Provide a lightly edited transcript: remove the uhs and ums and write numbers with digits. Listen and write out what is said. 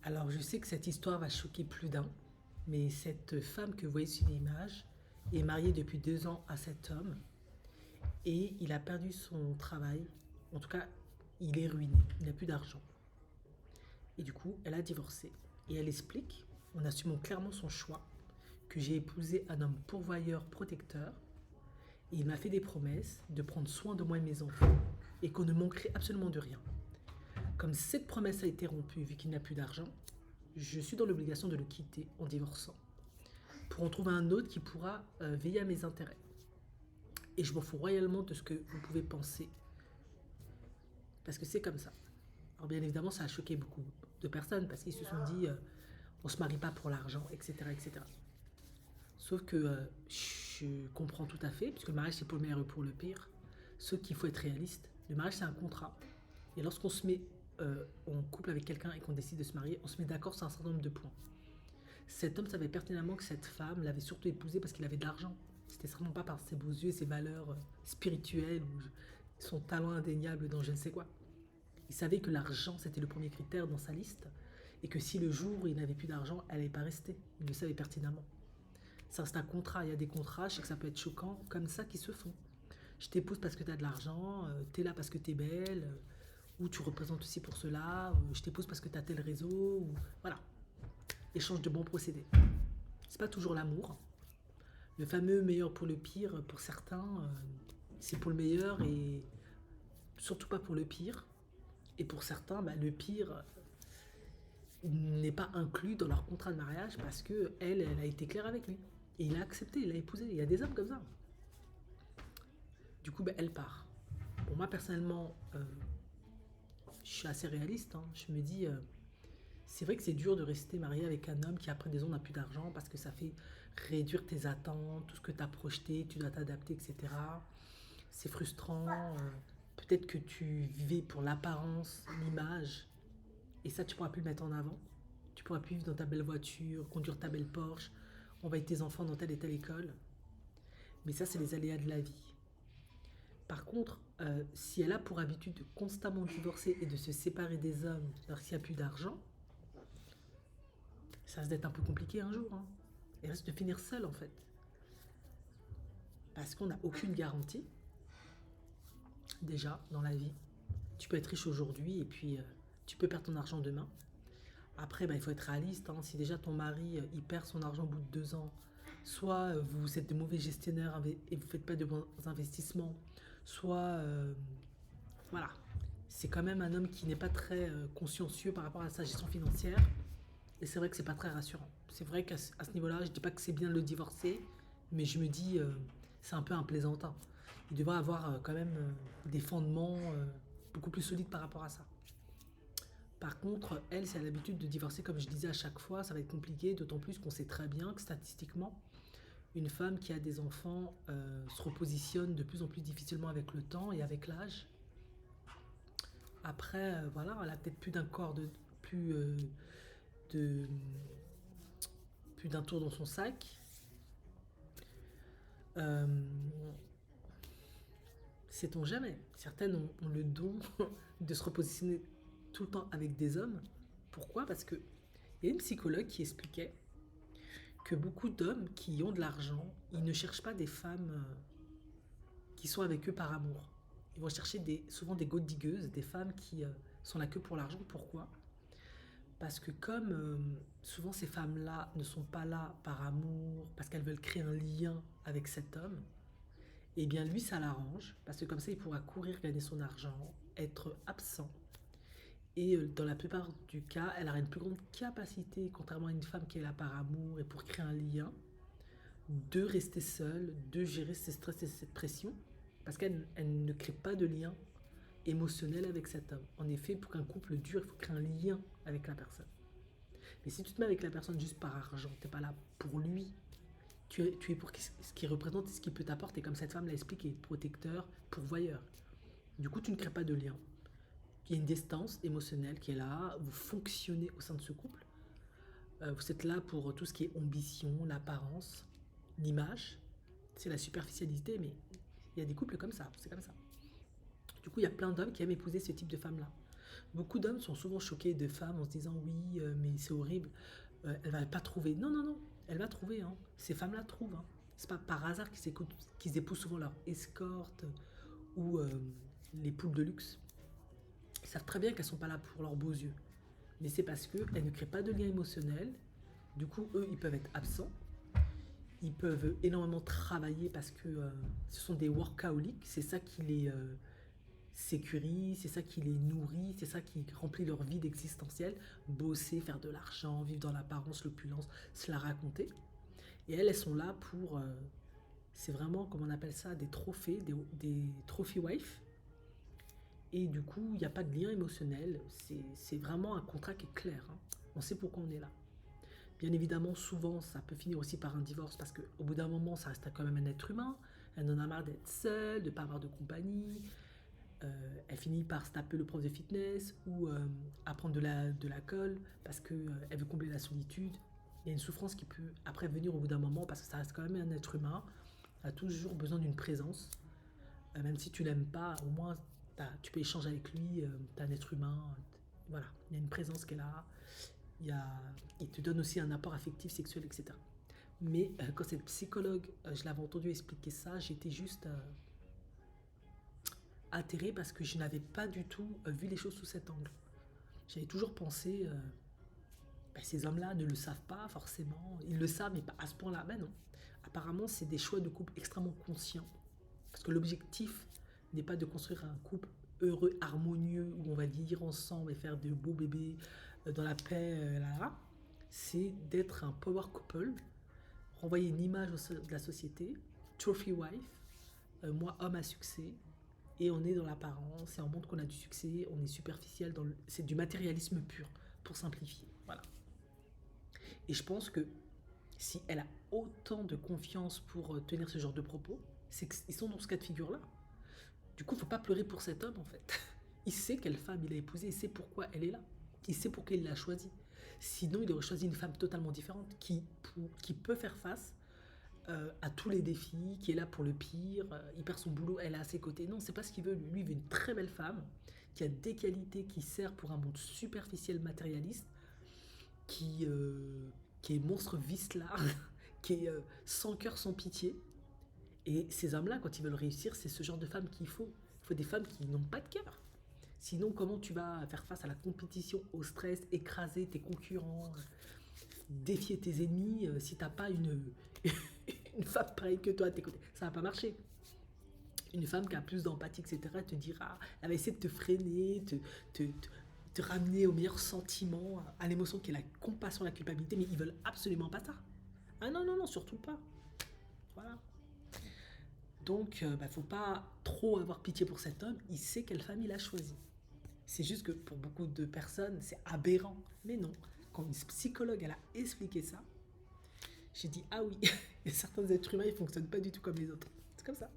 Alors, je sais que cette histoire va choquer plus d'un, mais cette femme que vous voyez sur l'image est mariée depuis 2 ans à cet homme et il a perdu son travail. En tout cas, il est ruiné, il n'a plus d'argent. Et du coup, elle a divorcé. Et elle explique, en assumant clairement son choix, que j'ai épousé un homme pourvoyeur, protecteur, et il m'a fait des promesses de prendre soin de moi et mes enfants, et qu'on ne manquerait absolument de rien. Comme cette promesse a été rompue vu qu'il n'a plus d'argent, je suis dans l'obligation de le quitter en divorçant, pour en trouver un autre qui pourra veiller à mes intérêts. Et je m'en fous royalement de ce que vous pouvez penser, parce que c'est comme ça. Alors bien évidemment, ça a choqué beaucoup de personnes, parce qu'ils se sont dit, on se marie pas pour l'argent, etc., etc. Sauf que je comprends tout à fait, puisque le mariage c'est pour le meilleur et pour le pire. Sauf qu'il faut être réaliste. Le mariage c'est un contrat. Et lorsqu'on se met en couple avec quelqu'un et qu'on décide de se marier, on se met d'accord sur un certain nombre de points. Cet homme savait pertinemment que cette femme l'avait surtout épousé parce qu'il avait de l'argent. C'était certainement pas par ses beaux yeux et ses valeurs spirituelles ou son talent indéniable dans je ne sais quoi. Il savait que l'argent c'était le premier critère dans sa liste et que si le jour où il n'avait plus d'argent, elle n'allait pas rester. Il le savait pertinemment. Ça reste un contrat. Il y a des contrats, je sais que ça peut être choquant, comme ça qui se font. Je t'épouse parce que tu as de l'argent, t'es là parce que t'es belle, ou tu représentes aussi pour cela, ou je t'épouse parce que tu as tel réseau, ou voilà. Échange de bons procédés. C'est pas toujours l'amour. Le fameux meilleur pour le pire, pour certains, c'est pour le meilleur et surtout pas pour le pire. Et pour certains, bah, le pire n'est pas inclus dans leur contrat de mariage parce que elle a été claire avec lui. Et il a accepté, il a épousé. Il y a des hommes comme ça. Du coup, bah, elle part. Pour moi, personnellement, je suis assez réaliste, hein. Je me dis, c'est vrai que c'est dur de rester marié avec un homme qui après des ans n'a plus d'argent parce que ça fait réduire tes attentes, tout ce que tu as projeté, tu dois t'adapter, etc. C'est frustrant. Peut-être que tu vivais pour l'apparence, l'image, et ça tu pourras plus le mettre en avant. Tu pourras plus vivre dans ta belle voiture, conduire ta belle Porsche, envoyer tes enfants dans telle et telle école. Mais ça, c'est les aléas de la vie. Par contre, si elle a pour habitude de constamment divorcer et de se séparer des hommes lorsqu'il n'y a plus d'argent, ça risque d'être un peu compliqué un jour, hein. Elle risque de finir seule en fait. Parce qu'on n'a aucune garantie, déjà, dans la vie. Tu peux être riche aujourd'hui et puis tu peux perdre ton argent demain. Après, bah, il faut être réaliste, hein. Si déjà ton mari il perd son argent au bout de 2 ans, soit vous êtes de mauvais gestionnaires et vous ne faites pas de bons investissements, soit voilà, c'est quand même un homme qui n'est pas très consciencieux par rapport à sa gestion financière. Et c'est vrai que c'est pas très rassurant. C'est vrai qu'à ce niveau-là, je dis pas que c'est bien de le divorcer, mais je me dis, c'est un peu un plaisantin. Il devrait avoir quand même des fondements beaucoup plus solides par rapport à ça. Par contre, elle, si elle a l'habitude de divorcer, comme je disais à chaque fois, ça va être compliqué, d'autant plus qu'on sait très bien que statistiquement, une femme qui a des enfants se repositionne de plus en plus difficilement avec le temps et avec l'âge. Après, voilà, elle a peut-être plus d'un corps de plus d'un tour dans son sac. Euh, Sait-on jamais. Certaines ont le don de se repositionner tout le temps avec des hommes. Pourquoi? Parce que il y a une psychologue qui expliquait que beaucoup d'hommes qui ont de l'argent, ils ne cherchent pas des femmes qui sont avec eux par amour. Ils vont chercher souvent des gold digueuses, des femmes qui sont là que pour l'argent. Pourquoi? Parce que comme souvent ces femmes-là ne sont pas là par amour, parce qu'elles veulent créer un lien avec cet homme, eh bien lui ça l'arrange, parce que comme ça il pourra courir gagner son argent, être absent. Et dans la plupart du cas, elle aura une plus grande capacité, contrairement à une femme qui est là par amour et pour créer un lien, de rester seule, de gérer ses stress et cette pression, parce qu'elle ne crée pas de lien émotionnel avec cet homme. En effet, pour qu'un couple dure, il faut créer un lien avec la personne. Mais si tu te mets avec la personne juste par argent, t'es pas là pour lui, tu es pour ce qu'il représente et ce qu'il peut t'apporter, comme cette femme l'a expliqué, protecteur, pourvoyeur. Du coup, tu ne crées pas de lien. Il y a une distance émotionnelle qui est là, vous fonctionnez au sein de ce couple. Vous êtes là pour tout ce qui est ambition, l'apparence, l'image. C'est la superficialité, mais il y a des couples comme ça, c'est comme ça. Du coup, il y a plein d'hommes qui aiment épouser ce type de femme-là. Beaucoup d'hommes sont souvent choqués de femmes en se disant oui, mais c'est horrible, elle va pas trouver. Non, non, non, elle va trouver. Hein. Ces femmes-là trouvent. Hein. C'est pas par hasard qu'ils épousent souvent leur escorte ou les poules de luxe. Ils savent très bien qu'elles sont pas là pour leurs beaux yeux. Mais c'est parce qu'elles ne créent pas de lien émotionnel. Du coup, eux, ils peuvent être absents. Ils peuvent énormément travailler parce que ce sont des workaholics. C'est ça qui les sécurise, c'est ça qui les nourrit, c'est ça qui remplit leur vie d'existentiel. Bosser, faire de l'argent, vivre dans l'apparence, l'opulence, se la raconter. Et elles sont là pour... c'est vraiment, comme on appelle ça, des trophées, des trophy wives. Et du coup, il n'y a pas de lien émotionnel. C'est vraiment un contrat qui est clair. Hein. On sait pourquoi on est là. Bien évidemment, souvent, ça peut finir aussi par un divorce parce qu'au bout d'un moment, ça reste quand même un être humain. Elle en a marre d'être seule, de ne pas avoir de compagnie. Elle finit par se taper le prof de fitness ou à prendre de la colle parce qu'elle veut combler la solitude. Il y a une souffrance qui peut après venir au bout d'un moment parce que ça reste quand même un être humain. A toujours besoin d'une présence. Même si tu l'aimes pas, au moins tu peux échanger avec lui, tu es un être humain. Voilà, il y a une présence qu'elle a. Il te donne aussi un apport affectif, sexuel, etc. Mais quand cette psychologue, je l'avais entendu expliquer ça, j'étais juste atterrée parce que je n'avais pas du tout vu les choses sous cet angle. J'avais toujours pensé, ces hommes-là ne le savent pas forcément. Ils le savent, mais pas à ce point-là. Ben non. Apparemment, c'est des choix de couple extrêmement conscients. Parce que l'objectif n'est pas de construire un couple heureux, harmonieux, où on va vivre ensemble et faire de beaux bébés dans la paix, là. C'est d'être un power couple, renvoyer une image de la société, trophy wife, moi homme à succès, et on est dans l'apparence, et on montre qu'on a du succès, on est superficiel, c'est du matérialisme pur, pour simplifier. Voilà. Et je pense que si elle a autant de confiance pour tenir ce genre de propos, c'est qu'ils sont dans ce cas de figure-là. Du coup, il ne faut pas pleurer pour cet homme, en fait. Il sait quelle femme il a épousée, il sait pourquoi elle est là. Il sait pourquoi il l'a choisie. Sinon, il aurait choisi une femme totalement différente qui peut faire face à tous les défis, qui est là pour le pire. Il perd son boulot, elle est à ses côtés. Non, c'est pas ce qu'il veut. Lui, il veut une très belle femme qui a des qualités qui sert pour un monde superficiel matérialiste, qui, est monstre vicelard, qui est sans cœur, sans pitié. Et ces hommes-là, quand ils veulent réussir, c'est ce genre de femmes qu'il faut. Il faut des femmes qui n'ont pas de cœur. Sinon, comment tu vas faire face à la compétition, au stress, écraser tes concurrents, défier tes ennemis si t'as pas une femme pareille que toi à tes côtés? Ça va pas marcher. Une femme qui a plus d'empathie, etc., te dira, elle va essayer de te freiner, te ramener au meilleur sentiment, à l'émotion qui est la compassion, la culpabilité, mais ils veulent absolument pas ça. Ah non, non, non, surtout pas. Voilà. Donc, faut pas trop avoir pitié pour cet homme. Il sait quelle femme il a choisi. C'est juste que pour beaucoup de personnes, c'est aberrant. Mais non, quand une psychologue elle a expliqué ça, j'ai dit ah oui, certains êtres humains ils fonctionnent pas du tout comme les autres. C'est comme ça.